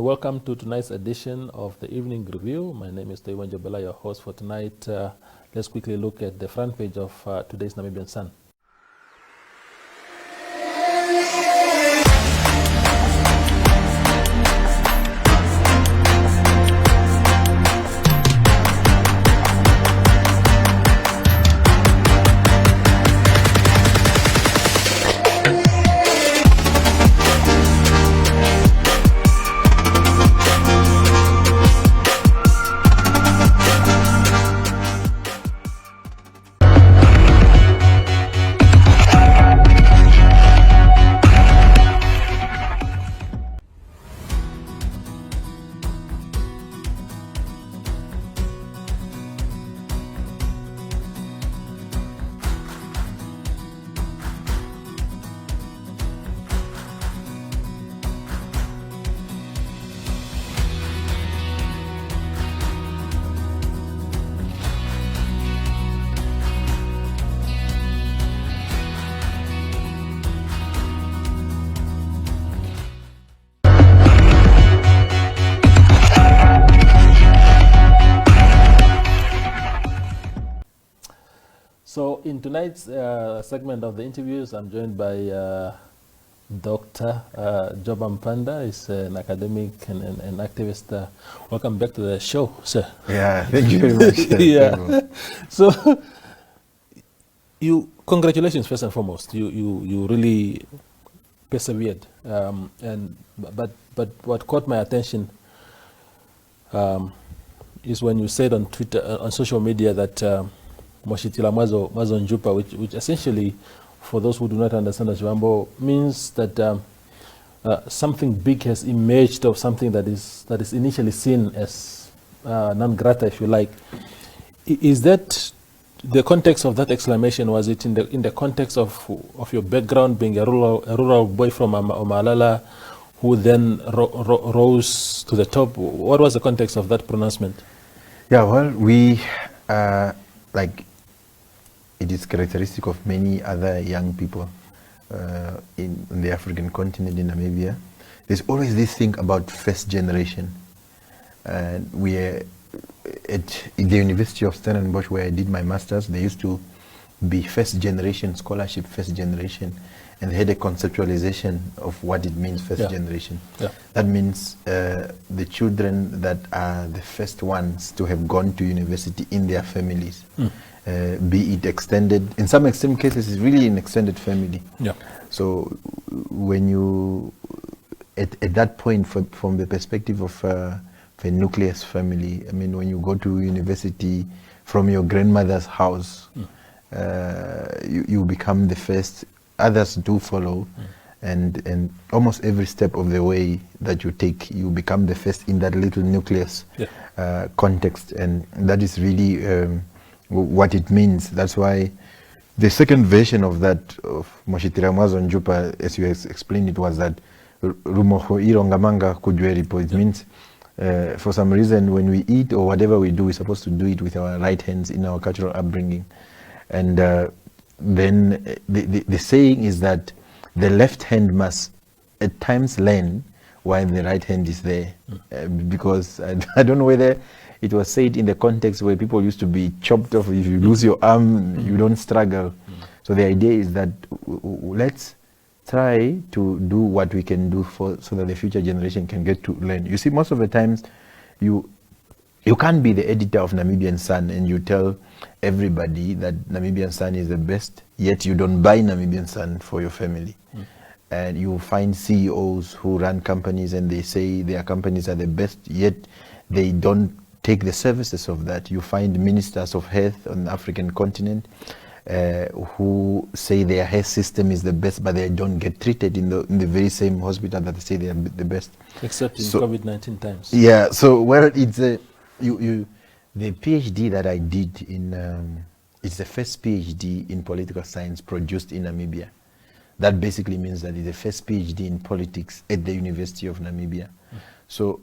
welcome to tonight's edition of the Evening Review. My name is Toivo Ndjebela, your host for tonight. Let's quickly look at the front page of today's Namibian Sun. So in tonight's segment of the interviews, I'm joined by Dr. Joba Mpanda. He's an academic and an activist. Welcome back to the show, sir. Yeah, thank you very much. Yeah. So, congratulations first and foremost. You really persevered. But what caught my attention is when you said on Twitter, on social media, that Moshitila Mazo Njupa, which essentially, for those who do not understand Ashwambo, means that something big has emerged of something that is initially seen as non grata, if you like. Is that the context of that exclamation? Was it in the context of your background, being a rural boy from Omalala, who then rose to the top? What was the context of that pronouncement? Yeah, well, we it is characteristic of many other young people in the African continent, in Namibia. There's always this thing about first generation. And we are at the University of Stellenbosch, where I did my master's. There used to be first generation scholarship, first generation, and they had a conceptualization of what it means, first generation. Yeah. That means the children that are the first ones to have gone to university in their families. Be it extended, in some extreme cases, it's really an extended family. Yeah. So when you, at that point, from the perspective of a nucleus family, I mean, when you go to university from your grandmother's house, you become the first, others do follow, and almost every step of the way that you take, you become the first in that little nucleus context, and that is really what it means. That's why the second version of that, of Moshitira Mazo Njupa, as you explained, it was that Rumoho Irongamanga Kujweripo. It means for some reason when we eat or whatever we do, we're supposed to do it with our right hands in our cultural upbringing. And then the saying is that the left hand must at times learn while the right hand is there. Because I don't know whether it was said in the context where people used to be chopped off. If you lose your arm, you don't struggle. So the idea is that let's try to do what we can do so that the future generation can get to learn. You see, most of the times, you can't be the editor of Namibian Sun and you tell everybody that Namibian Sun is the best, yet you don't buy Namibian Sun for your family. And you find CEOs who run companies and they say their companies are the best, yet they don't take the services of that. You find ministers of health on the African continent who say their health system is the best, but they don't get treated in the very same hospital that they say they are the best. Except in COVID-19 times. Yeah, so it's the PhD that I did in, it's the first PhD in political science produced in Namibia. That basically means that it's the first PhD in politics at the University of Namibia. So,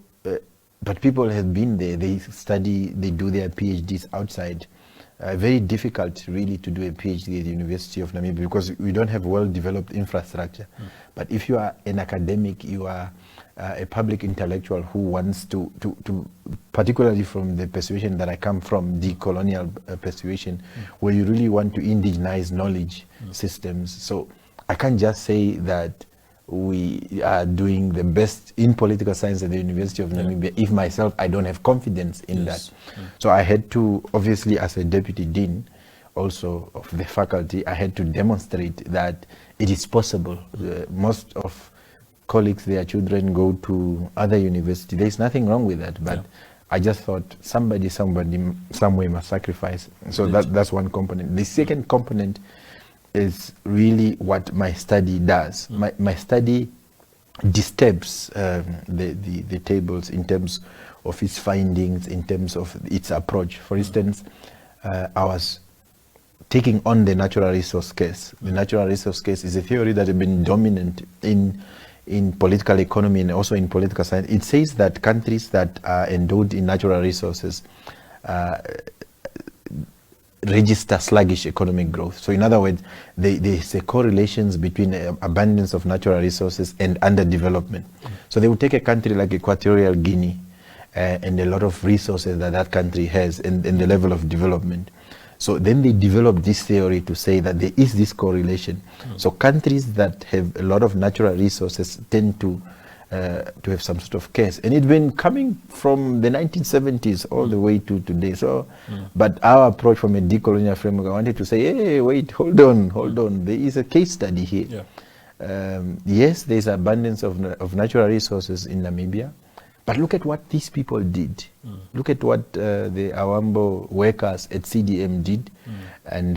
but people have been there, they study, they do their PhDs outside. Very difficult really to do a PhD at the University of Namibia because we don't have well-developed infrastructure. But if you are an academic, you are a public intellectual who wants to, particularly from the persuasion that I come from, decolonial persuasion, where you really want to indigenize knowledge systems. So I can't just say that we are doing the best in political science at the University of Namibia if myself I don't have confidence in that. So I had to, obviously as a deputy dean also of the faculty, I had to demonstrate that it is possible. Most of colleagues, their children go to other universities. There's nothing wrong with that, but I just thought somebody somewhere must sacrifice. So that's one component. The second component is really what my study does. My study disturbs the tables in terms of its findings, in terms of its approach. For instance, I was taking on the natural resource case. The natural resource case is a theory that has been dominant in political economy and also in political science. It says that countries that are endowed in natural resources register sluggish economic growth. So in other words, there's a correlation between abundance of natural resources and underdevelopment. So they would take a country like Equatorial Guinea and a lot of resources that that country has and the level of development. So then they developed this theory to say that there is this correlation. So countries that have a lot of natural resources tend to have some sort of case. And it's been coming from the 1970s all the way to today. So, but our approach from a decolonial framework, I wanted to say, hey, wait, hold on. There is a case study here. Yes, there's abundance of natural resources in Namibia. But look at what these people did. Look at what the Awambo workers at CDM did, and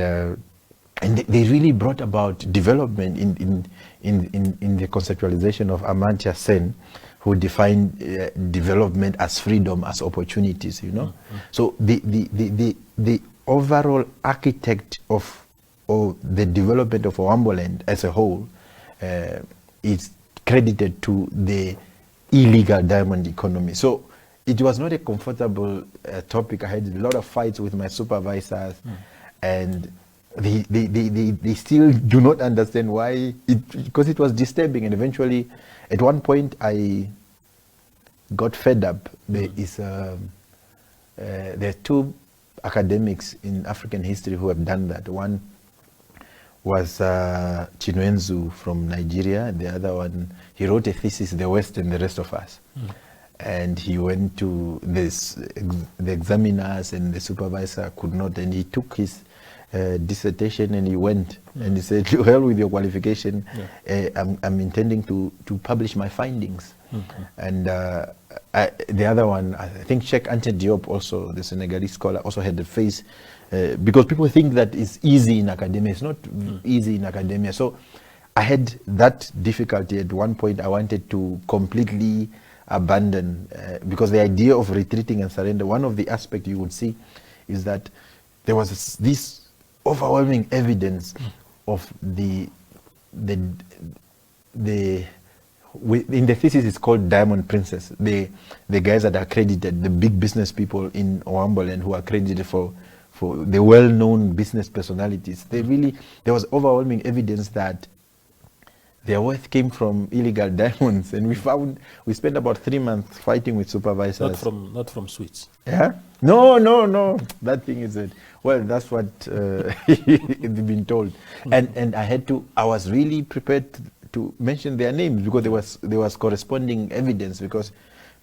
they really brought about development in the conceptualization of Amartya Sen, who defined development as freedom, as opportunities. You know, so the overall architect of the development of Awamboland as a whole is credited to the illegal diamond economy. So it was not a comfortable topic. I had a lot of fights with my supervisors, and they still do not understand why, because it was disturbing. And eventually, at one point, I got fed up. There are two academics in African history who have done that. One was Chinwenzu from Nigeria. The other one, he wrote a thesis, The West and the Rest of Us. And he went to the examiners, and the supervisor could not, and he took his dissertation and he went and he said, to hell with your qualification, I'm intending to publish my findings. And the other one, I think Sheikh Anta Diop, also the Senegalese scholar, also had the face, because people think that it's easy in academia. It's not easy in academia. So I had that difficulty. At one point I wanted to completely abandon, because the idea of retreating and surrender, one of the aspects you would see is that there was this overwhelming evidence of in the thesis it's called Diamond Princess, the guys that are credited, the big business people in Awamboland who are credited for the well-known business personalities. There was overwhelming evidence that their wealth came from illegal diamonds, and we spent about 3 months fighting with supervisors. Not from Sweets. Yeah? No. That thing is it. Well, that's what it's been told. And I was really prepared to mention their names, because there was corresponding evidence, because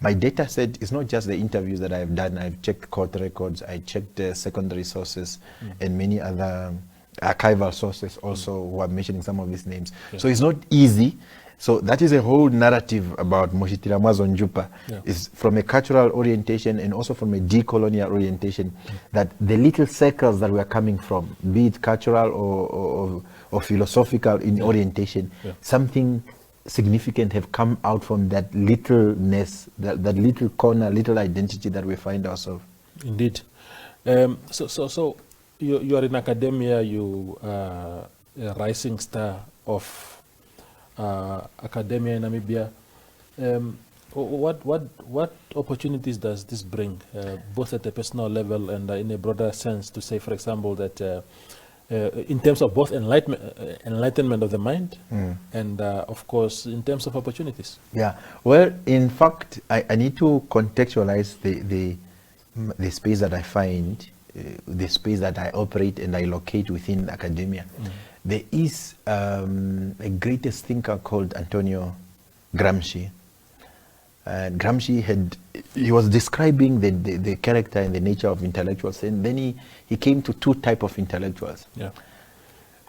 my data set is not just the interviews that I've done. I've checked court records, I checked secondary sources, and many other archival sources also who are mentioning some of these names. So it's not easy. So that is a whole narrative about Moshitila Mwazo Njupa. Is from a cultural orientation and also from a decolonial orientation, that the little circles that we are coming from, be it cultural or philosophical in orientation, something significant have come out from that littleness, that little corner, little identity that we find ourselves. Indeed. So you are in academia, you are a rising star of academia in Namibia. What opportunities does this bring, both at a personal level and in a broader sense, to say, for example, that in terms of both enlightenment of the mind and, of course, in terms of opportunities. Yeah. Well, in fact, I need to contextualize the space that I find, the space that I operate and I locate within academia. There is a greatest thinker called Antonio Gramsci. And Gramsci he was describing the character and the nature of intellectuals, and then he came to two types of intellectuals. Yeah.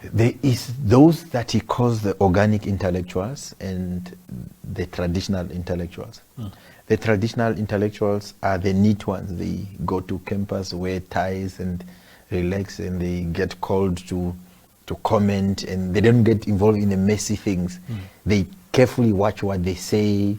There is those that he calls the organic intellectuals and the traditional intellectuals. The traditional intellectuals are the neat ones. They go to campus, wear ties and relax, and they get called to comment, and they don't get involved in the messy things. They carefully watch what they say.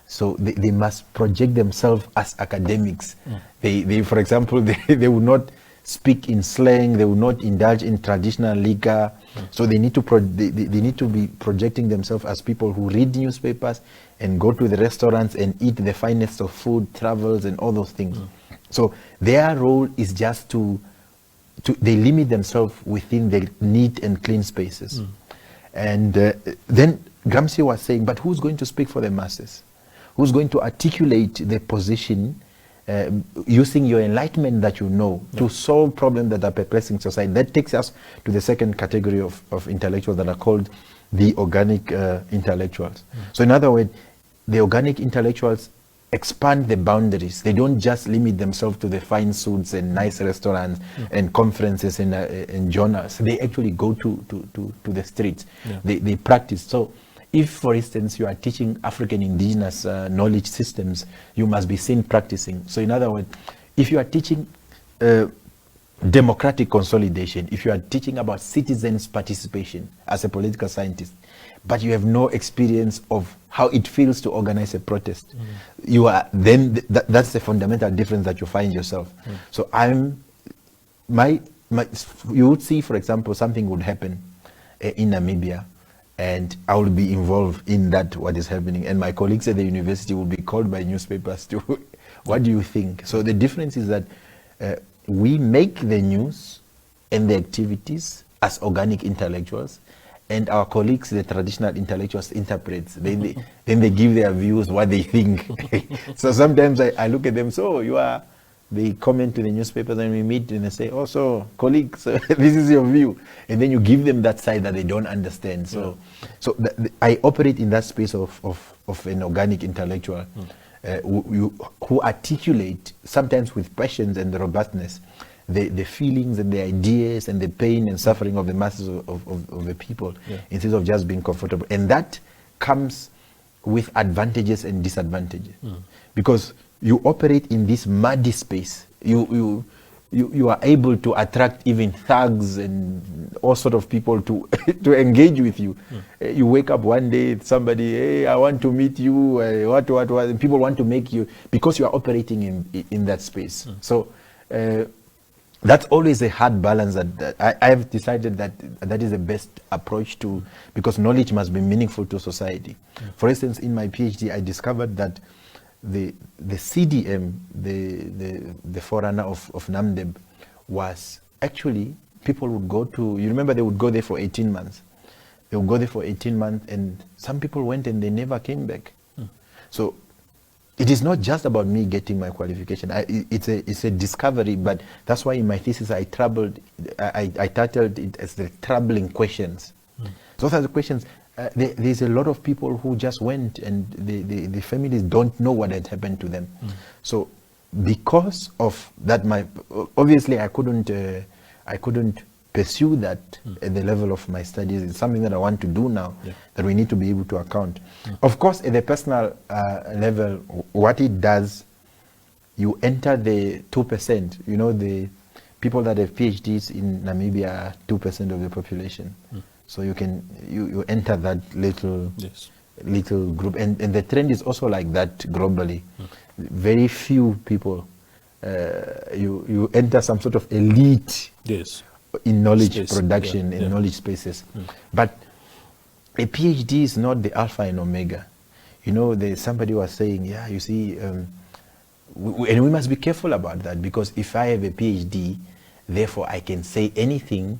So they must project themselves as academics. They for example, they will not speak in slang. They will not indulge in traditional liquor. So they need to they need to be projecting themselves as people who read newspapers and go to the restaurants and eat the finest of food, travels, and all those things. So their role is just to they limit themselves within the neat and clean spaces. And then Gramsci was saying, but who's going to speak for the masses? Who's going to articulate the position using your enlightenment that you know to solve problems that are perplexing society? That takes us to the second category of intellectuals that are called the organic intellectuals. So in other words, the organic intellectuals expand the boundaries. They don't just limit themselves to the fine suits and nice restaurants and conferences and journals. They actually go to the streets. They practice. So if, for instance, you are teaching African indigenous knowledge systems, you must be seen practicing. So in other words, if you are teaching democratic consolidation, if you are teaching about citizens' participation as a political scientist, but you have no experience of how it feels to organize a protest, you are then that's the fundamental difference that you find yourself. So you would see, for example, something would happen in Namibia, and I will be involved in that, what is happening. And my colleagues at the university will be called by newspapers to, what do you think? So the difference is that we make the news and the activities as organic intellectuals, and our colleagues, the traditional intellectuals, interprets. Then they give their views, what they think. So sometimes I look at them, they comment to the newspapers and we meet and they say, oh, so colleagues, this is your view. And then you give them that side that they don't understand. So I operate in that space of an organic intellectual who articulate, sometimes with passion and robustness, the feelings and the ideas and the pain and suffering of the masses of the people, instead of just being comfortable. And that comes with advantages and disadvantages. Because you operate in this muddy space. You are able to attract even thugs and all sort of people to engage with you. You wake up one day, somebody, hey, I want to meet you, what, and people want to make you, because you are operating in that space. So that's always a hard balance that I have decided that is the best approach to, because knowledge must be meaningful to society. For instance, in my PhD, I discovered that the CDM, the forerunner of Namdeb, was actually, people would go to, you remember they would go there for 18 months. They would go there for 18 months, and some people went and they never came back. So it is not just about me getting my qualification. It's a discovery, but that's why in my thesis I titled it as the troubling questions. Those are the questions. There's a lot of people who just went, and the families don't know what had happened to them. So because of that, obviously I couldn't pursue that at the level of my studies. It's something that I want to do now, that we need to be able to account. Of course, at the personal level, what it does, you enter the 2%. You know, the people that have PhDs in Namibia are 2% of the population. So you enter that little group, and the trend is also like that globally. Very few people. You enter some sort of elite. In knowledge production, in knowledge spaces. But a PhD is not the alpha and omega. You know, somebody was saying, you see, and we must be careful about that, because if I have a PhD, therefore I can say anything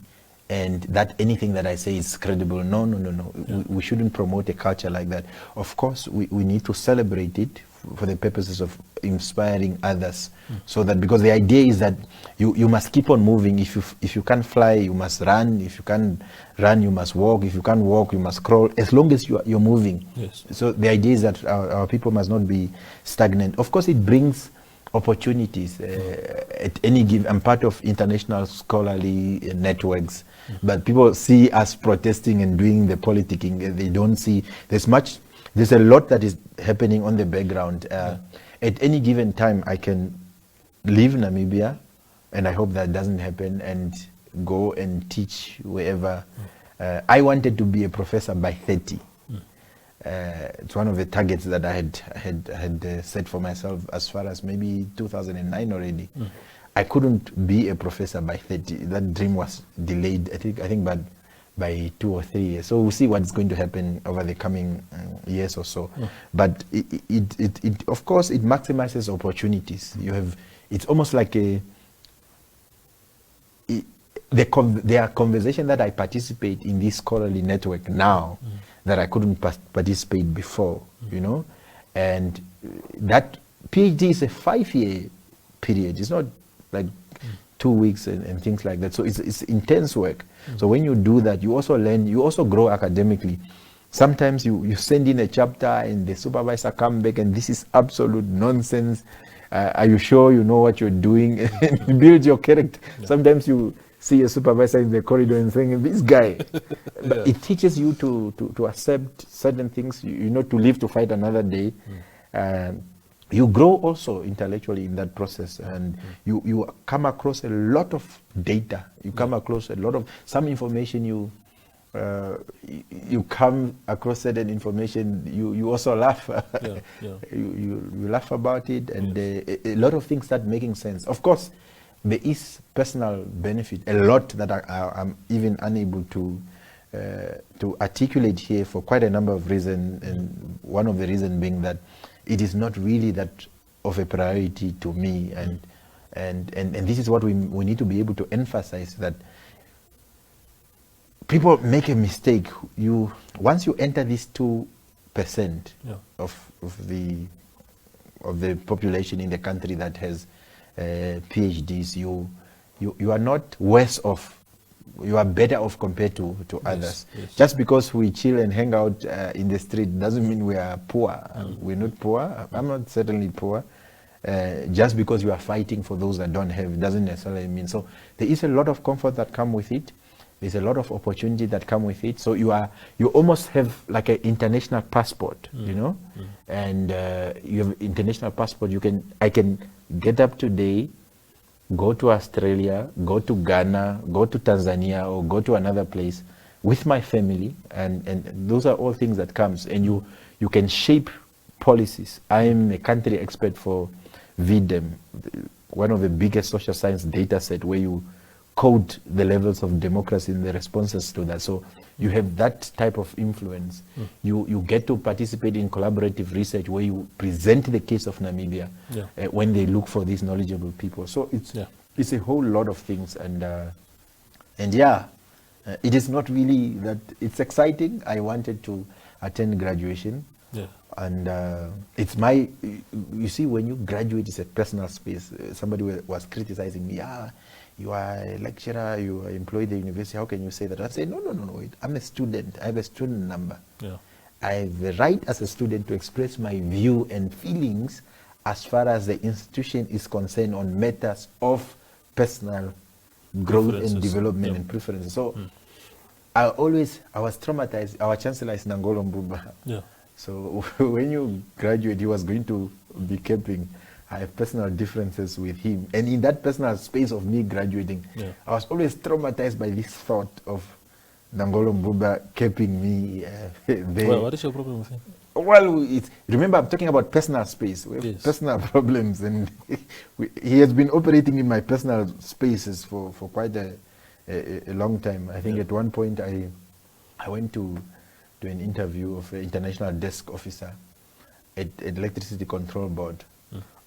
and that anything that I say is credible. No, no, no, no. Yeah. We shouldn't promote a culture like that. Of course, we need to celebrate it for the purposes of inspiring others. So that, because the idea is that you must keep on moving. If you can't fly, you must run. If you can't run, you must walk. If you can't walk, you must crawl. As long as you're moving. Yes. So the idea is that our people must not be stagnant. Of course, it brings opportunities at any given. I'm part of international scholarly networks, but people see us protesting and doing the politicking. They don't see there's a lot that is happening on the background. At any given time, I can leave Namibia, and I hope that doesn't happen, and go and teach wherever. I wanted to be a professor by 30. It's one of the targets that I had set for myself as far as maybe 2009 already. I couldn't be a professor by 30. That dream was delayed, I think by 2 or 3 years. So we'll see what's going to happen over the coming years or so. But it of course it maximizes opportunities. It's almost like there are conversations that I participate in this scholarly network now that I couldn't participate before, you know. And that PhD is a 5-year period. It's not like 2 weeks and things like that. So it's intense work. So when you do that, you also learn, you also grow academically. Sometimes you send in a chapter and the supervisor come back and this is absolute nonsense. Are you sure you know what you're doing? And build your character. Sometimes you see a supervisor in the corridor and saying, this guy. But it teaches you to accept certain things, you know, to live to fight another day. You grow also intellectually in that process, and you come across a lot of data. You come across a lot of some information. You come across certain information. You also laugh. You laugh about it, and a lot of things start making sense. Of course, there is personal benefit, a lot that I'm even unable to articulate here for quite a number of reasons, and one of the reasons being that it is not really that of a priority to me, and this is what we need to be able to emphasize, that people make a mistake. Once you enter this 2% of the population in the country that has PhDs, you are not worse off. You are better off compared to others. Yes. Just because we chill and hang out in the street doesn't mean we are poor. We're not poor. I'm not certainly poor. Just because you are fighting for those that don't have doesn't necessarily mean. So there is a lot of comfort that come with it. There's a lot of opportunity that come with it. So you almost have like an international passport, you know, and you have international passport. I can get up today, go to Australia, go to Ghana, go to Tanzania, or go to another place with my family, and those are all things that comes, and you can shape policies. I am a country expert for VDEM, one of the biggest social science data set where you code the levels of democracy and the responses to that. So you have that type of influence. You get to participate in collaborative research where you present the case of Namibia when they look for these knowledgeable people. So it's a whole lot of things, and it is not really that it's exciting. I wanted to attend graduation, and it's you see, when you graduate, it's a personal space. Somebody was criticizing me. You are a lecturer, you are employed at the university, how can you say that? I say, no, I'm a student. I have a student number. I have the right as a student to express my view and feelings as far as the institution is concerned on matters of personal growth and development and preferences. So I was traumatized. Our chancellor is Nangolo Mbumba. So when you graduate, he was going to be camping. I have personal differences with him, and in that personal space of me graduating, I was always traumatized by this thought of Nangolo Mbumba keeping me there. Well, what is your problem with him? Well, remember, I'm talking about personal space. We have personal problems, and he has been operating in my personal spaces for quite a long time. I think at one point I went to an interview of an international desk officer at Electricity Control Board.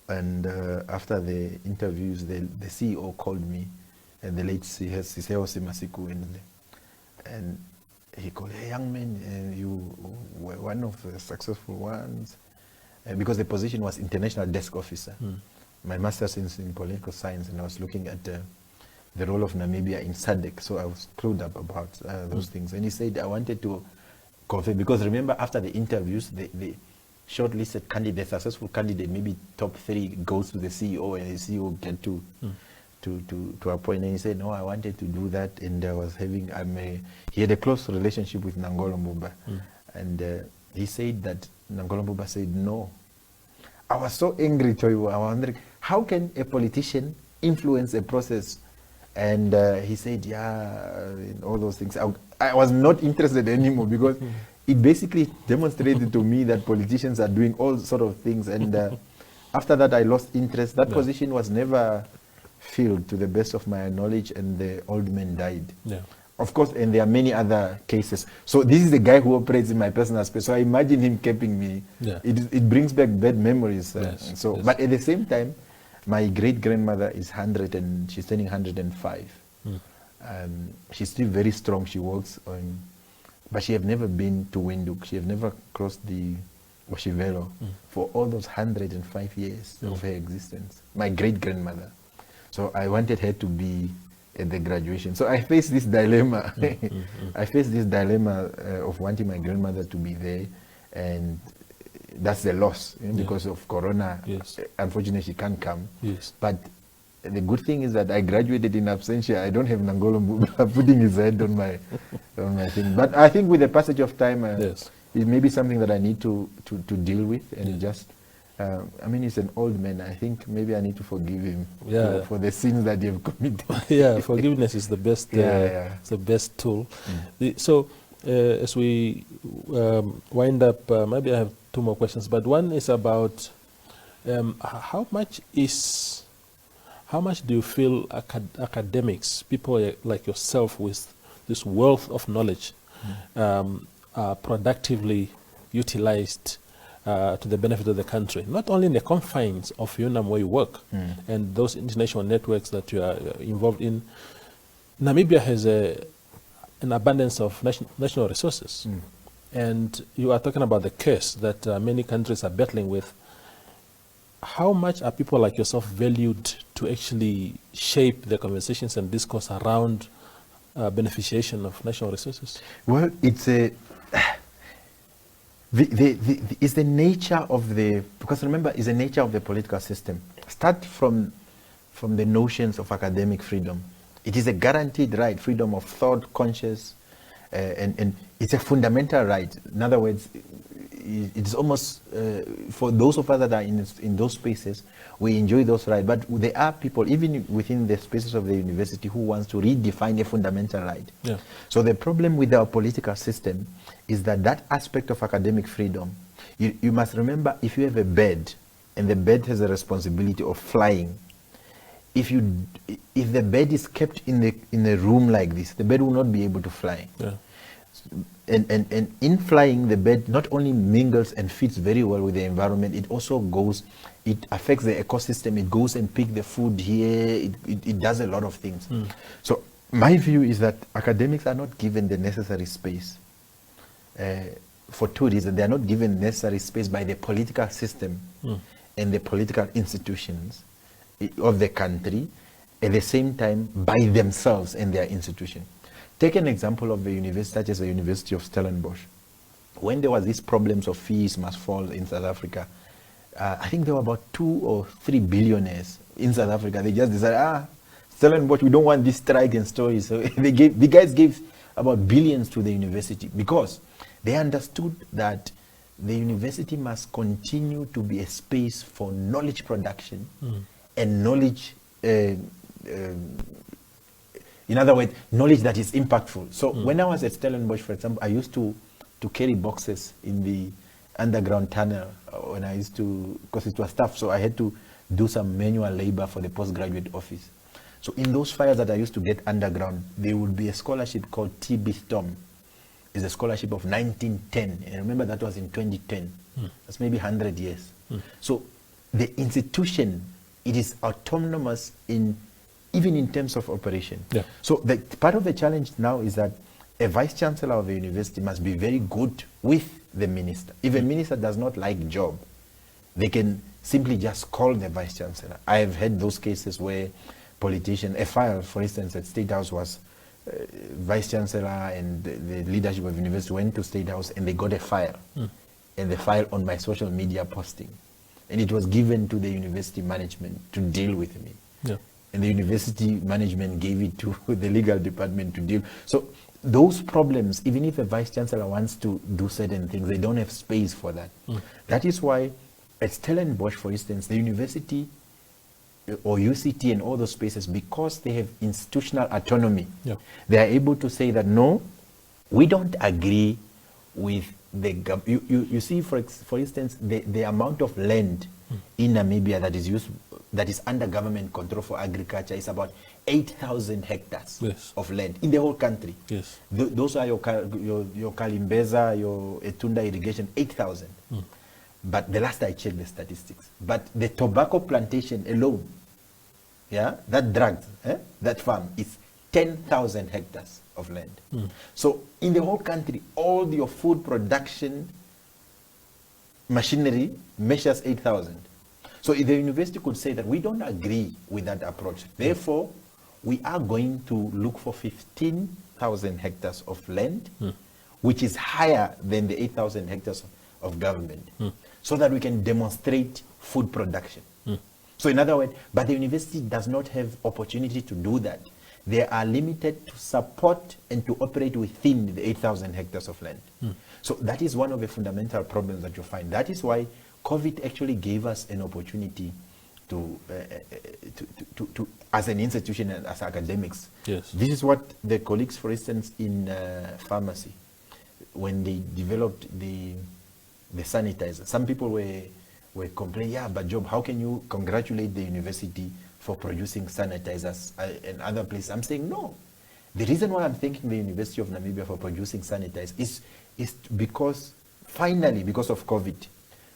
And after the interviews, the CEO called me the late Siseo Simasiku, and he called, "Hey, young man, you were one of the successful ones," because the position was international desk officer. My master's in political science, and I was looking at the role of Namibia in SADC, so I was clued up about those things. And he said, I wanted to confirm, because remember, after the interviews, the shortlisted candidate, successful candidate, maybe top 3 goes to the CEO, and the CEO get to appoint. And he said, no, I wanted to do that, and I was having, he had a close relationship with Nangolo Mbumba, and he said that Nangolo Mbumba said no. I was so angry, Toivo. I was wondering, how can a politician influence a process? And he said, yeah, all those things. I was not interested anymore, because it basically demonstrated to me that politicians are doing all sort of things. And after that, I lost interest. That position was never filled, to the best of my knowledge, and the old man died. Yeah. Of course, and there are many other cases. So this is the guy who operates in my personal space. So I imagine him keeping me. Yeah. It brings back bad memories. Yes. So, yes. But at the same time, my great-grandmother is 100, and she's turning 105. She's still very strong. She works on, but she have never been to Windhoek. She have never crossed the Oshivelo for all those 105 years of her existence. My great-grandmother. So I wanted her to be at the graduation. So I faced this dilemma. I faced this dilemma of wanting my grandmother to be there, and that's the loss because of Corona. Yes. Unfortunately, she can't come. Yes. But the good thing is that I graduated in absentia. I don't have Nangolo Mbumba putting his head on my thing. But I think with the passage of time, it may be something that I need to deal with, and just. I mean, he's an old man. I think maybe I need to forgive him for the sins that he have committed. Forgiveness is the best. It's the best tool. So, as we wind up, maybe I have 2 more questions. But one is about how much do you feel academics, people like yourself with this wealth of knowledge, are productively utilized to the benefit of the country, not only in the confines of UNAM where you work and those international networks that you are involved in. Namibia has an abundance of national resources, and you are talking about the curse that many countries are battling with. How much are people like yourself valued to actually shape the conversations and discourse around beneficiation of national resources? Well, it's a it's the nature of because remember, it's the nature of the political system. Start from the notions of academic freedom. It is a guaranteed right, freedom of thought, conscience, and it's a fundamental right. In other words, it's almost, for those of us that are in those spaces, we enjoy those rights. But there are people, even within the spaces of the university, who wants to redefine a fundamental right. Yeah. So the problem with our political system is that aspect of academic freedom, you must remember, if you have a bird, and the bird has a responsibility of flying, if the bird is kept in a room like this, the bird will not be able to fly. Yeah. And in flying, the bird not only mingles and fits very well with the environment, it also it affects the ecosystem. It goes and picks the food here. It does a lot of things. So my view is that academics are not given the necessary space for 2 reasons. They are not given necessary space by the political system and the political institutions of the country, at the same time by themselves and their institution. Take an example of a university such as the University of Stellenbosch. When there was these problems of fees must fall in South Africa, I think there were about 2 or 3 billionaires in South Africa. They just decided, Stellenbosch, we don't want this strike and stories. So the guys gave about billions to the university because they understood that the university must continue to be a space for knowledge production and knowledge, in other words, knowledge that is impactful. So when I was at Stellenbosch, for example, I used to carry boxes in the underground tunnel when I used to, because it was tough, so I had to do some manual labor for the postgraduate office. So in those fires that I used to get underground, there would be a scholarship called TB Storm. It's a scholarship of 1910. And remember, that was in 2010. That's maybe 100 years. So the institution, it is autonomous in even in terms of operation. Yeah. So the part of the challenge now is that a vice chancellor of a university must be very good with the minister. If a minister does not like job, they can simply just call the vice chancellor. I have had those cases where a file, for instance, at State House was vice chancellor and the leadership of university went to State House and they got a file, and the file on my social media posting, and it was given to the university management to deal with me. Yeah. And the university management gave it to the legal department to deal. So those problems, even if a vice chancellor wants to do certain things, they don't have space for that. That is why at Stellenbosch, for instance, the university or UCT and all those spaces, because they have institutional autonomy, they are able to say that, no, we don't agree with the government. You see, for instance, the amount of land in Namibia that is under government control for agriculture is about 8,000 hectares of land in the whole country. Yes. Those are your Kalimbeza, your Etunda irrigation, 8,000. But the last I checked the statistics, but the tobacco plantation alone, that farm is 10,000 hectares of land. So in the whole country, all your food production machinery measures 8,000. So if the university could say that we don't agree with that approach, therefore we are going to look for 15,000 hectares of land, which is higher than the 8,000 hectares of government, so that we can demonstrate food production. So in other words, but the university does not have opportunity to do that. They are limited to support and to operate within the 8,000 hectares of land. So that is one of the fundamental problems that you find. That is why COVID actually gave us an opportunity to as an institution and as academics. Yes. This is what the colleagues, for instance, in pharmacy, when they developed the sanitizer, some people were complaining, but Job, how can you congratulate the university for producing sanitizers and other places? I'm saying no. The reason why I'm thanking the University of Namibia for producing sanitizers is because, finally, because of COVID,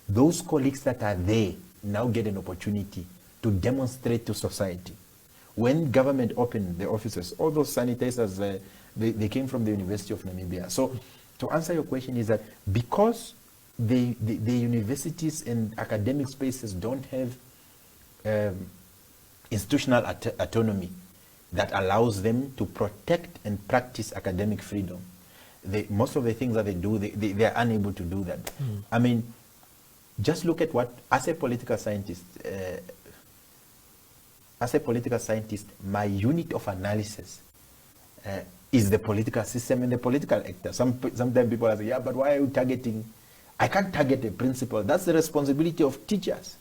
those colleagues that are there now get an opportunity to demonstrate to society. When government opened the offices, all those sanitizers, they came from the University of Namibia. So to answer your question is that because the universities and academic spaces don't have institutional autonomy that allows them to protect and practice academic freedom, most of the things that they do, they are unable to do that. I mean, just look at what, as a political scientist, my unit of analysis is the political system and the political actor. Sometimes people are saying, but why are you targeting? I can't target a principal. That's the responsibility of teachers.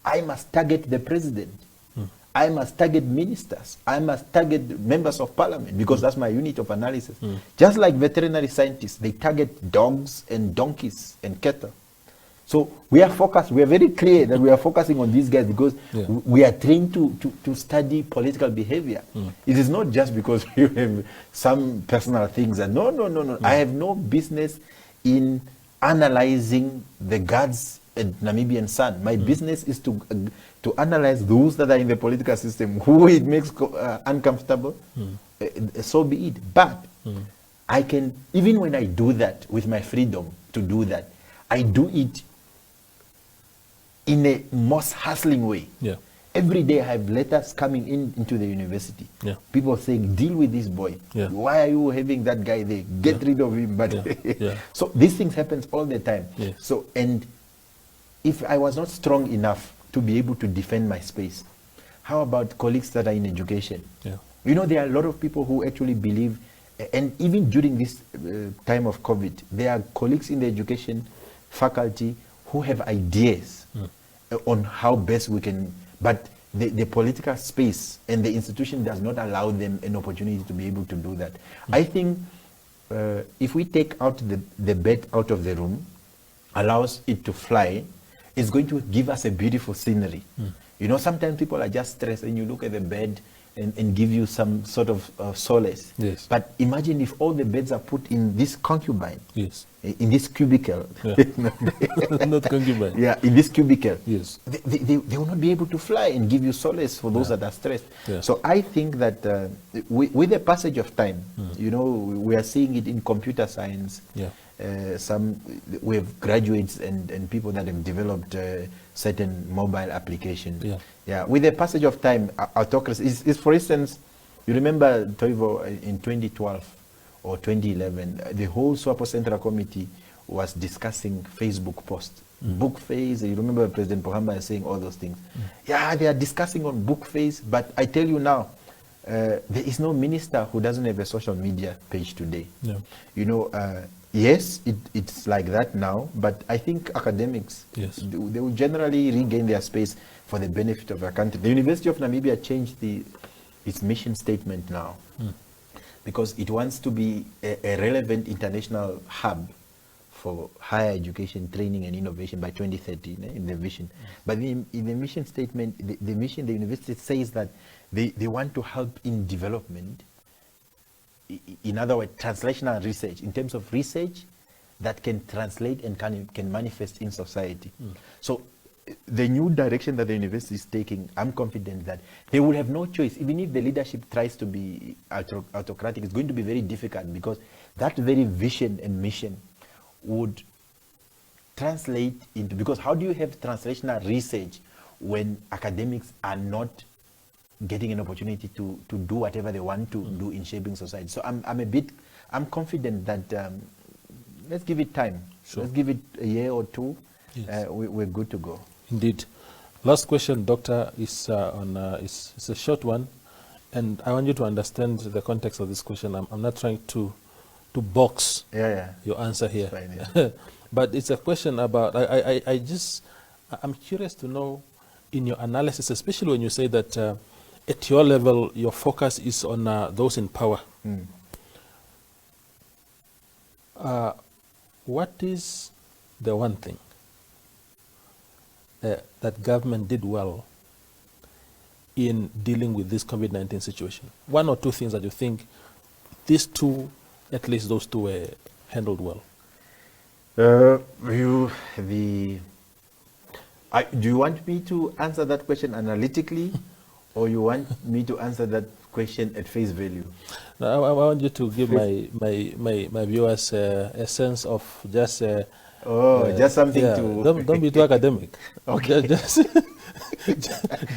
I must target the president. I must target ministers. I must target members of parliament because that's my unit of analysis. Just like veterinary scientists, they target dogs and donkeys and cattle. So we are focused, we are very clear that we are focusing on these guys because we are trained to study political behavior. It is not just because you have some personal things. No. I have no business in analyzing the guards at Namibian Sun. My business is to analyze those that are in the political system, who it makes uncomfortable, so be it. But I can, even when I do that with my freedom to do that, I do it in a most hustling way. Every day I have letters coming into the university. People saying, deal with this boy. Why are you having that guy there? Get rid of him. But so these things happen all the time. So, and if I was not strong enough to be able to defend my space, how about colleagues that are in education? You know, there are a lot of people who actually believe, and even during this time of COVID, there are colleagues in the education faculty who have ideas on how best we can, but the political space and the institution does not allow them an opportunity to be able to do that. I think if we take out the bird out of the room, allows it to fly, it's going to give us a beautiful scenery. You know, sometimes people are just stressed and you look at the bird and give you some sort of solace. Yes. But imagine if all the beds are put in this concubine, Yes. in this cubicle. Yeah. Not concubine. Yeah, in this cubicle. Yes. They will not be able to fly and give you solace for those that are stressed. Yeah. So I think that with the passage of time, you know, we are seeing it in computer science. Yeah. We have graduates and people that have developed certain mobile applications. Yeah. Yeah. With the passage of time, autocracy is, for instance, you remember Toivo in 2012 or 2011, the whole SWAPO Central Committee was discussing Facebook posts, book phase. You remember President Pohamba saying all those things. Yeah, they are discussing on book phase, but I tell you now, there is no minister who doesn't have a social media page today. Yeah. You know, yes, it's like that now, but I think academics, Yes. they will generally regain their space for the benefit of their country. The University of Namibia changed its mission statement now because it wants to be a relevant international hub for higher education, training and innovation by 2030 in the vision. But in the mission statement, the university says that they want to help in development. In other words, translational research, in terms of research that can translate and can manifest in society. So the new direction that the university is taking, I'm confident that they will have no choice. Even if the leadership tries to be autocratic, it's going to be very difficult because that very vision and mission would translate into, because how do you have translational research when academics are not getting an opportunity to do whatever they want to do in shaping society? So I'm confident that let's give it time. Sure. Let's give it a year or two. Yes. We're good to go. Indeed. Last question, Doctor, is it's a short one, and I want you to understand the context of this question. I'm not trying to box your answer here. Fine, yeah. But it's a question about, I'm curious to know in your analysis, especially when you say that at your level, your focus is on those in power. What is the one thing that government did well in dealing with this COVID-19 situation? One or two things that you think these two, at least those two, were handled well. Do you want me to answer that question analytically, or you want me to answer that question at face value? Now, I want you to give my viewers a sense of just just something to don't be too academic. Okay.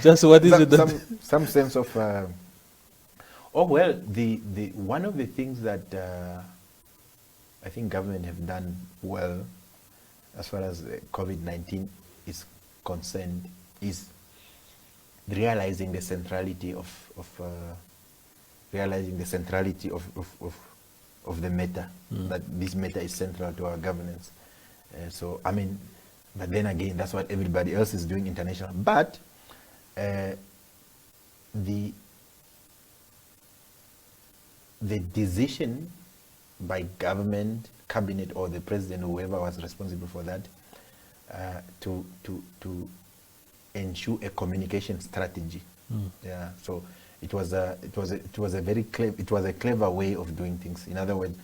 Just what is it? Some sense of. The one of the things that I think government have done well, as far as COVID-19 is concerned, is realizing the centrality of the matter. That this matter is central to our governance. So I mean, but then again, that's what everybody else is doing international. But the decision by government, cabinet, or the president, whoever was responsible for that, to ensure a communication strategy. Yeah. So it was a clever way of doing things. In other words,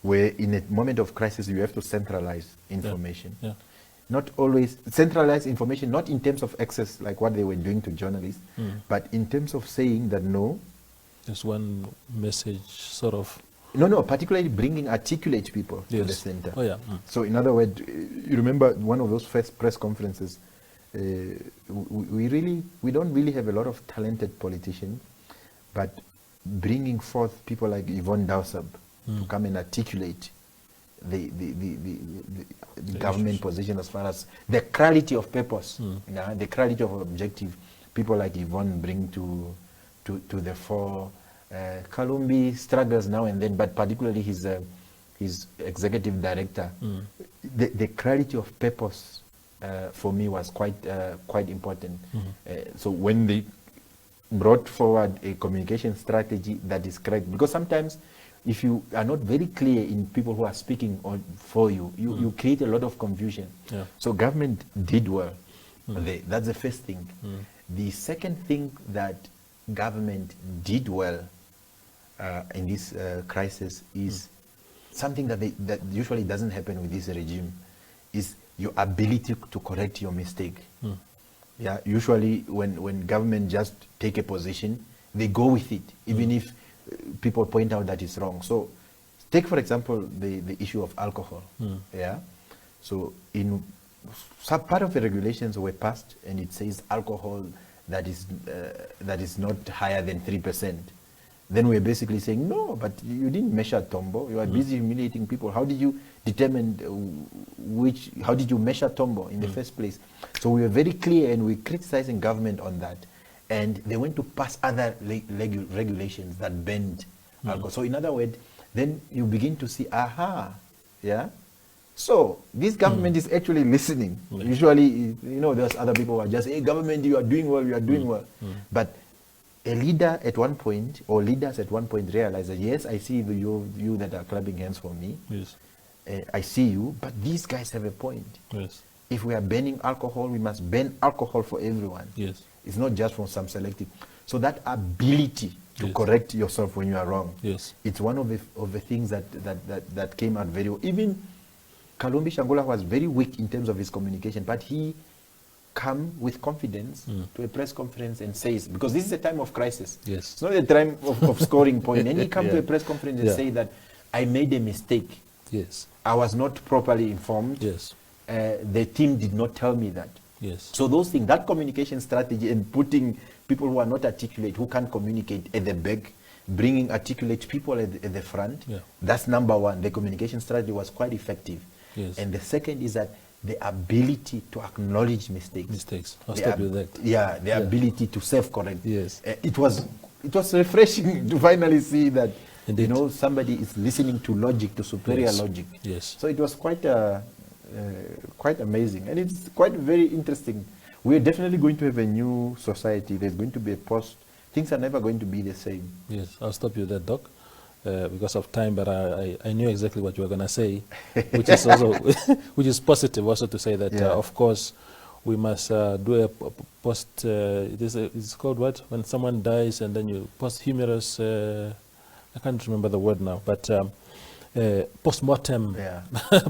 where in a moment of crisis you have to centralize information. Yeah. Not always centralize information, not in terms of access like what they were doing to journalists, but in terms of saying that no. Just one message, sort of. No, particularly bringing articulate people to the center. Oh, yeah. So in other words, you remember one of those first press conferences, we don't really have a lot of talented politicians, but bringing forth people like Yvonne Dowsab to come and articulate the government position as far as the clarity of purpose, the clarity of objective. People like Yvonne bring to the fore. Kalumbi struggles now and then, but particularly his executive director. The clarity of purpose for me was quite important. So when they brought forward a communication strategy that is correct, because sometimes if you are not very clear in people who are speaking for you, you create a lot of confusion. Yeah. So government did well. That's the first thing. The second thing that government did well in this crisis is something that usually doesn't happen with this regime, is your ability to correct your mistake. Yeah, usually when government just take a position, they go with it, even if people point out that it's wrong. So take, for example, the issue of alcohol. Yeah, so in some part of the regulations were passed, and it says alcohol that is not higher than 3%. Then we're basically saying, no, but you didn't measure Tombo. You are busy humiliating people. How did you determine how did you measure Tombo in the first place? So we were very clear, and we're criticizing government on that. And they went to pass other regulations that banned alcohol. So in other words, then you begin to see, yeah. So this government is actually listening. Usually, there's other people who are just, hey, government, you are doing well, you are doing well. But a leader at one point, or leaders at one point, realize that, yes, I see you that are clapping hands for me. Yes. I see you, but these guys have a point. Yes. If we are banning alcohol, we must ban alcohol for everyone. Yes. It's not just for some selective. So that ability to correct yourself when you are wrong, it's one of the things that came out very well. Even Kalumbi Shangula was very weak in terms of his communication, but he come with confidence to a press conference and says, because this is a time of crisis. Yes. It's not a time of scoring point. And he come to a press conference and say that I made a mistake. Yes. I was not properly informed. Yes. The team did not tell me that. Yes. So those things, that communication strategy, and putting people who are not articulate, who can't communicate at the back, bringing articulate people at the front, that's number one. The communication strategy was quite effective. Yes. And the second is that the ability to acknowledge mistakes. I'll stop you there. Yeah, the ability to self-correct. Yes. It was refreshing to finally see that, Indeed. somebody is listening to logic, to superior logic. Yes. So it was quite amazing, and it's quite very interesting. We're definitely going to have a new society. There's going to be a post. Things are never going to be the same. Yes, I'll stop you there, Doc, because of time. But I knew exactly what you were going to say, which is also which is positive also to say that of course we must do a post. It's called what, when someone dies and then you posthumous. I can't remember the word now, but. Post-mortem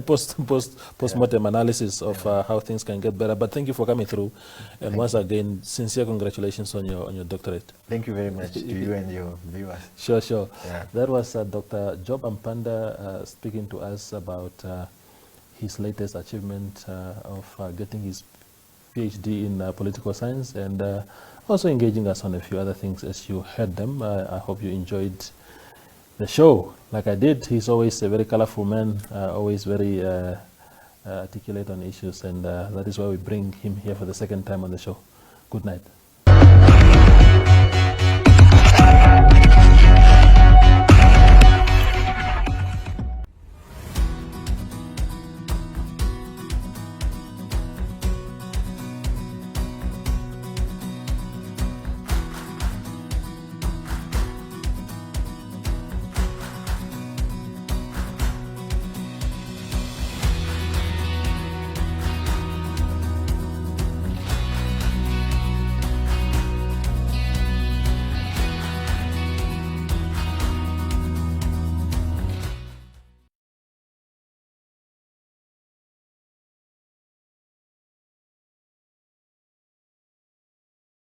post-mortem analysis of how things can get better. But thank you for coming through, and once again, sincere congratulations on your doctorate. Thank you very much to you and your viewers. Sure. That was Dr. Job Ampanda speaking to us about his latest achievement of getting his PhD in political science, and also engaging us on a few other things as you heard them. I hope you enjoyed the show like I did. He's always a very colorful man, always very articulate on issues, and that is why we bring him here for the second time on the show. Good night.